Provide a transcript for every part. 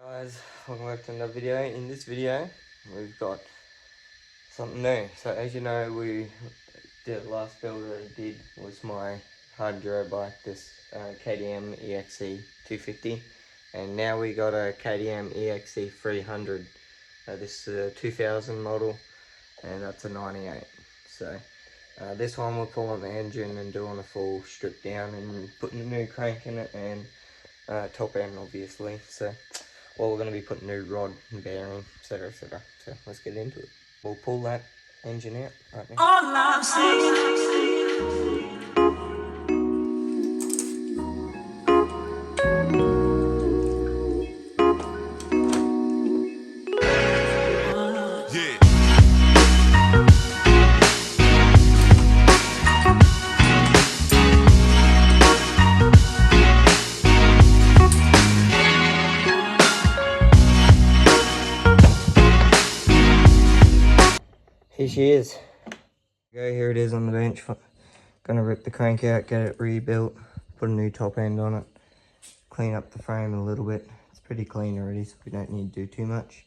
Guys, welcome back to another video. In this video, we've got something new. So as you know, the last build that I did was my hard enduro bike, this KTM EXE 250, and now we got a KTM EXE 300. This is a 2000 model, and that's a 98. So this one we're pulling the engine and doing a full strip down and putting a new crank in it and top end obviously. So we're going to be putting new rod and bearing, etc, etc. So let's get into it. We'll pull that engine out right now. All I'm saying. Here she is. Here it is on the bench. Gonna rip the crank out, get it rebuilt, put a new top end on it, clean up the frame a little bit. It's pretty clean already, so we don't need to do too much.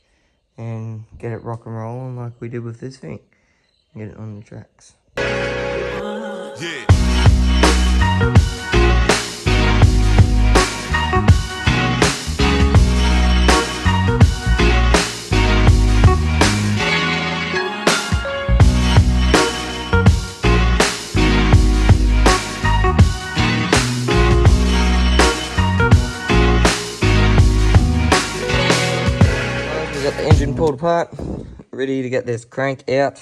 And get it rock and rolling like we did with this thing. Get it on the tracks. Yeah. Got the engine pulled apart, ready to get this crank out,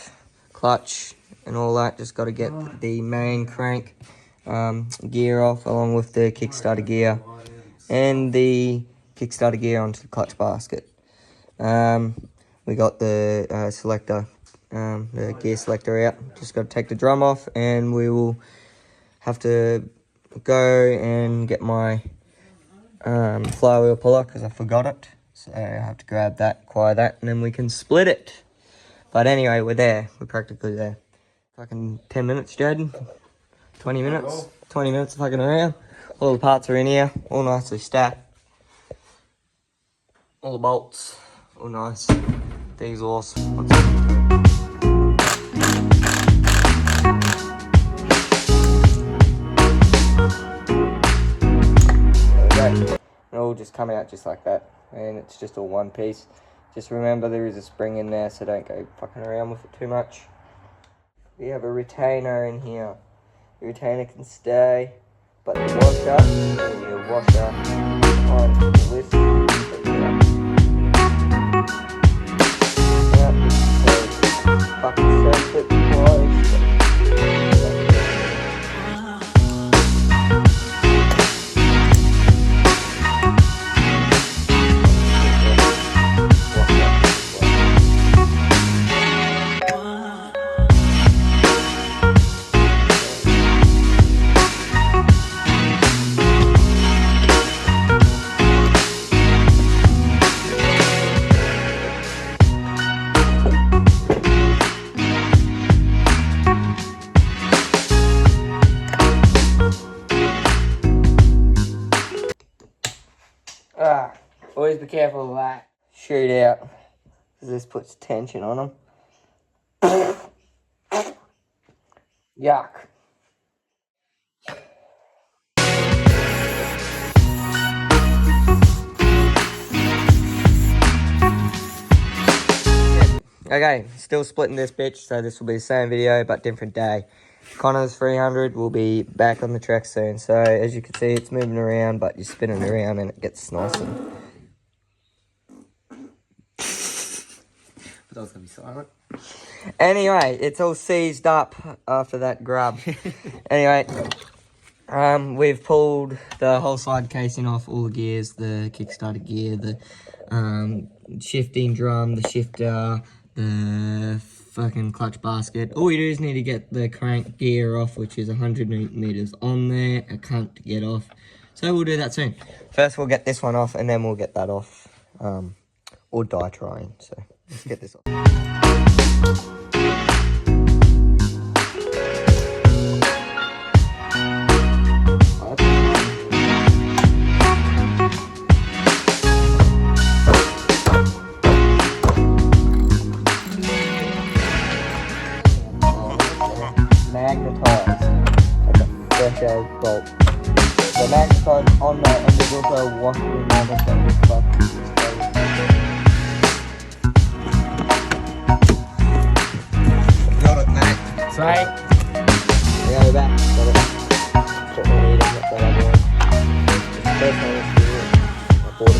clutch and all that. Just got to get the main crank gear off, along with the kickstarter gear and the kickstarter gear onto the clutch basket. We got the selector, the gear selector out. Just got to take the drum off, and we will have to go and get my flywheel puller because I forgot it. So I have to grab that, acquire that, and then we can split it. But anyway, we're there. We're practically there. Fucking 10 minutes, Jaden. 20 minutes. 20 minutes of fucking around. All the parts are in here, all nicely stacked. All the bolts, all nice. These awesome. There we go. It'll all just come out just like that. And it's just all one piece. Just remember there is a spring in there, so don't go fucking around with it too much. We have a retainer in here. The retainer can stay, but the washer will be a washer on the list. Fucking separate twice. Always be careful of that. Shoot out, because this puts tension on them. Yuck. Okay, still splitting this bitch, so this will be the same video, but different day. Connor's 300 will be back on the track soon, so as you can see, it's moving around, but you're spinning around and it gets nice and... That was going to be silent. Anyway, it's all seized up after that grub. Anyway, we've pulled the whole side casing off, all the gears, the kickstarter gear, the shifting drum, the shifter, the fucking clutch basket. All we do is need to get the crank gear off, which is 100 meters on there, a cunt to get off. So we'll do that soon. First we'll get this one off, and then we'll get that off, or die trying. So let's get this off. bolt. The magnet side on that, and there's also a washer in there that's going to be fucked. Got it, mate. Sweet. Yeah, we're back. Got it. That's what we need, that's what I want. It's the first time I do it. I bought it.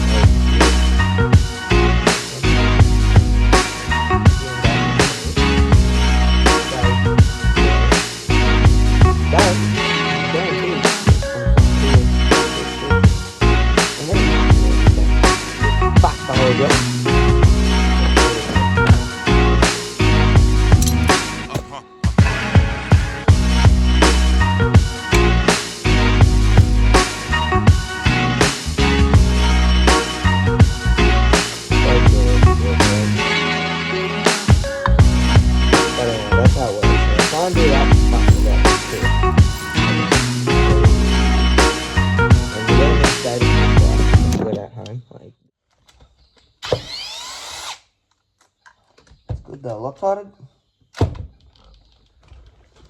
Good though, lopsided.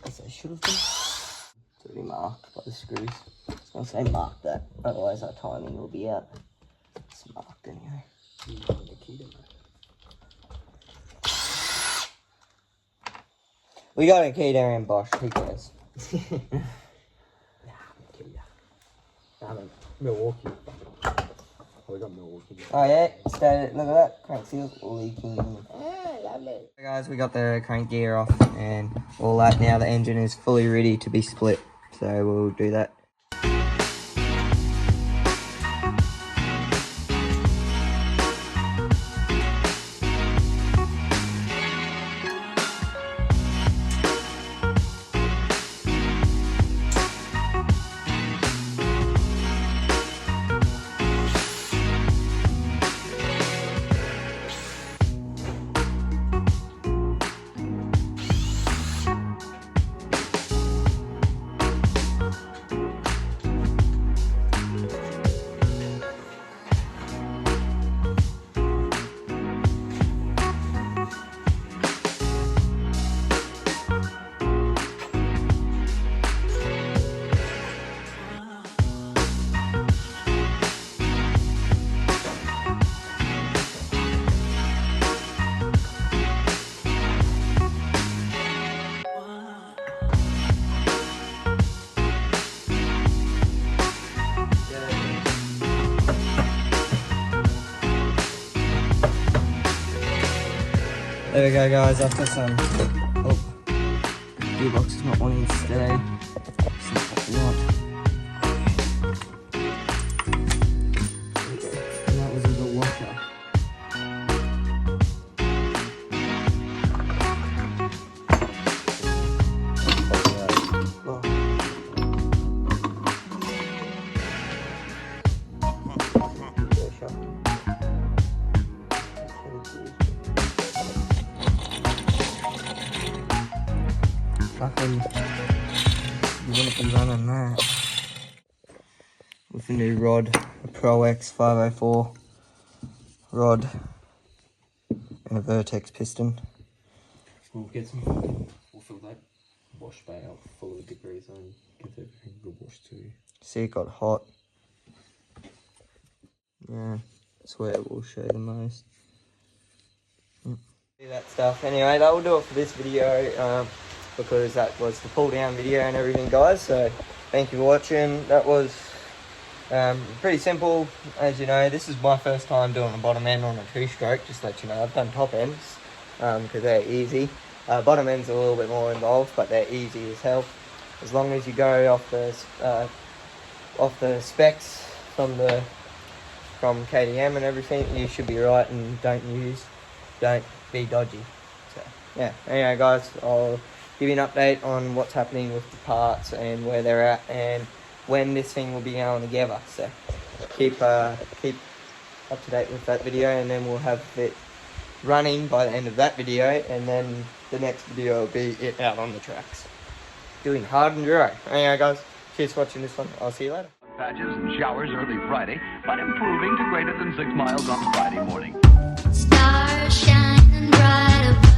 As they should have been. It's already marked by the screws. I was going to say mark that, otherwise our timing will be out. It's marked anyway. We got a KTM Bosch, who cares? Milwaukee. We got Milwaukee. Oh yeah, started, look at that, crank seal's leaking. Ah, lovely. Hey guys, we got the crank gear off and all that. Now the engine is fully ready to be split, so we'll do that. There we go guys, after some, gearbox is not wanting to stay. See what we want. And that was the washer. Fucking, you want to be running that with a new rod, a Pro X 504 rod and a Vertex piston. We'll get some. We'll fill that wash bay up full of debris and get everything good wash too. See, it got hot. Yeah, that's where it will show the most. Do that stuff. Anyway, that will do it for this video. Because that was the pull down video and everything guys, so thank you for watching. That was pretty simple. As you know, this is my first time doing a bottom end on a 2-stroke, just to let you know. I've done top ends because they're easy. Bottom ends are a little bit more involved, but they're easy as hell. As long as you go off the specs from KTM and everything, you should be right, and don't be dodgy. So yeah, anyway guys, I'll give you an update on what's happening with the parts and where they're at and when this thing will be going together. So keep up to date with that video, and then we'll have it running by the end of that video, and then the next video will be it out on the tracks doing hard enduro. Anyway guys, cheers for watching this one. I'll see you later. Patches and showers early Friday, but improving to greater than 6 miles on Friday morning. Stars shining bright above.